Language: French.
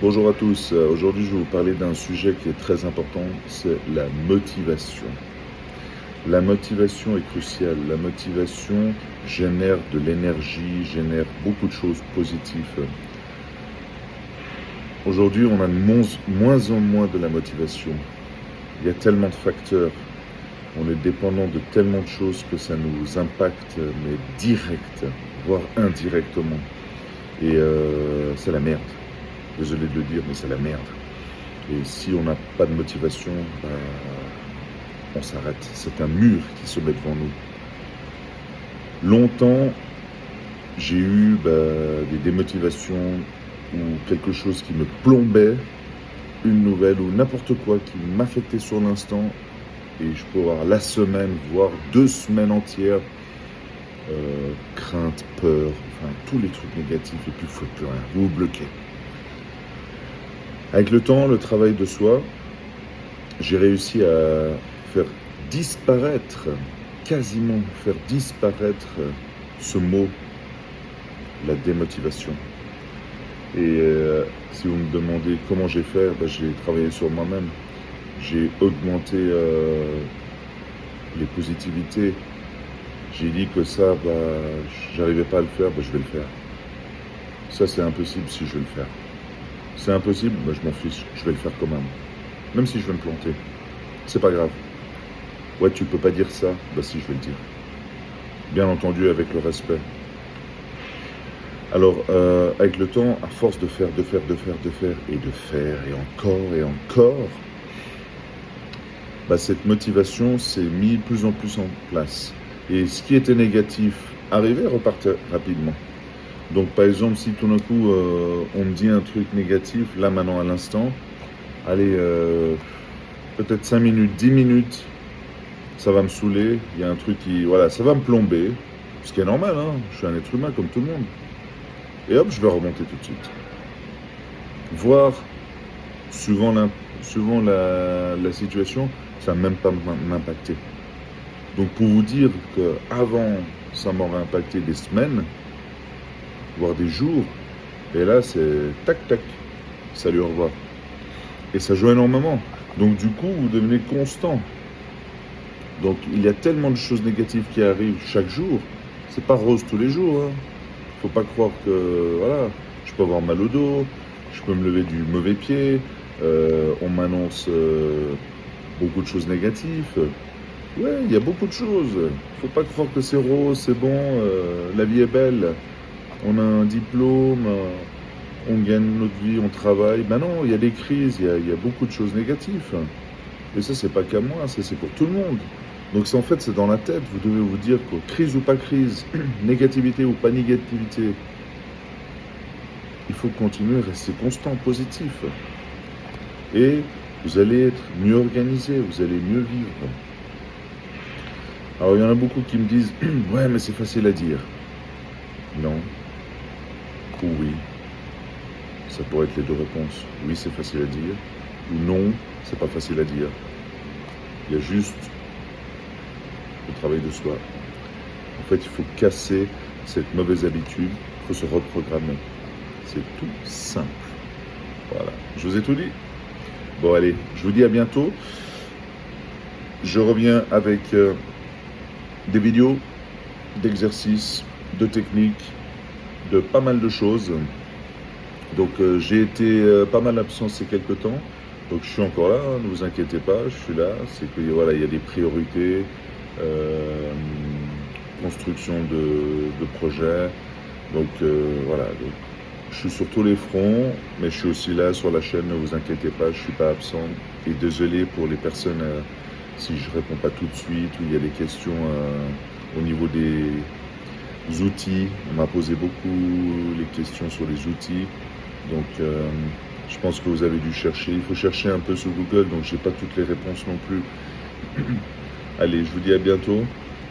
Bonjour à tous, aujourd'hui je vais vous parler d'un sujet qui est très important, c'est la motivation. La motivation est cruciale, la motivation génère de l'énergie, génère beaucoup de choses positives. Aujourd'hui on a de moins en moins de la motivation. Il y a tellement de facteurs, on est dépendant de tellement de choses que ça nous impacte, mais direct, voire indirectement. Et c'est la merde. Désolé de le dire, mais c'est la merde. Et si on n'a pas de motivation, on s'arrête. C'est un mur qui se met devant nous. Longtemps, j'ai eu des démotivations ou quelque chose qui me plombait, une nouvelle ou n'importe quoi qui m'affectait sur l'instant. Et je peux avoir la semaine, voire 2 semaines entières, crainte, peur, enfin tous les trucs négatifs, et puis il ne faut plus rien, vous vous bloquez. Avec le temps, le travail de soi, j'ai réussi à faire disparaître, quasiment faire disparaître ce mot, la démotivation. Et si vous me demandez comment j'ai fait, j'ai travaillé sur moi-même. J'ai augmenté les positivités. J'ai dit que ça, j'arrivais pas à le faire, je vais le faire. Ça, c'est impossible si je vais le faire. C'est impossible, je m'en fiche, je vais le faire quand même. Même si je vais me planter. C'est pas grave. Ouais, tu peux pas dire ça, si, je vais le dire. Bien entendu, avec le respect. Alors, avec le temps, à force de faire, et encore, cette motivation s'est mise de plus en plus en place. Et ce qui était négatif arrivait, repartait rapidement. Donc, par exemple, si tout d'un coup, on me dit un truc négatif, là, maintenant, à l'instant, allez, peut-être 5 minutes, 10 minutes, ça va me saouler, il y a un truc qui, voilà, ça va me plomber, ce qui est normal, hein, je suis un être humain comme tout le monde. Et hop, je vais remonter tout de suite. Voire, suivant la situation, ça va même pas m'impacter. Donc pour vous dire qu'avant, ça m'aurait impacté des semaines, voire des jours, et là c'est tac tac, salut, au revoir. Et ça joue énormément. Donc du coup, vous devenez constant. Donc il y a tellement de choses négatives qui arrivent chaque jour. C'est pas rose tous les jours. Hein. Faut pas croire que voilà, je peux avoir mal au dos, je peux me lever du mauvais pied, on m'annonce beaucoup de choses négatives. Ouais, il y a beaucoup de choses. Faut pas croire que c'est rose, c'est bon, la vie est belle. On a un diplôme, on gagne notre vie, on travaille. Non, il y a des crises, il y a beaucoup de choses négatives. Et ça, c'est pas qu'à moi, ça c'est pour tout le monde. Donc en fait, c'est dans la tête, vous devez vous dire que crise ou pas crise, négativité ou pas négativité, il faut continuer, rester constant, positif. Et vous allez être mieux organisé, vous allez mieux vivre. Alors il y en a beaucoup qui me disent, ouais mais c'est facile à dire. Non. Ou oui. Ça pourrait être les deux réponses. Oui, c'est facile à dire. Ou non, c'est pas facile à dire. Il y a juste le travail de soi. En fait, il faut casser cette mauvaise habitude, il faut se reprogrammer. C'est tout simple. Voilà, je vous ai tout dit. Bon, allez, je vous dis à bientôt. Je reviens avec des vidéos d'exercices, de techniques, de pas mal de choses. Donc, j'ai été pas mal absent ces quelques temps. Donc, je suis encore là, hein, ne vous inquiétez pas, je suis là. C'est que voilà, il y a des priorités. Construction de projets. Donc voilà, donc, je suis sur tous les fronts, mais je suis aussi là sur la chaîne, ne vous inquiétez pas, je ne suis pas absent. Et désolé pour les personnes si je ne réponds pas tout de suite, ou il y a des questions au niveau des outils. On m'a posé beaucoup les questions sur les outils. Donc je pense que vous avez dû chercher. Il faut chercher un peu sur Google, donc je n'ai pas toutes les réponses non plus. Allez, je vous dis à bientôt.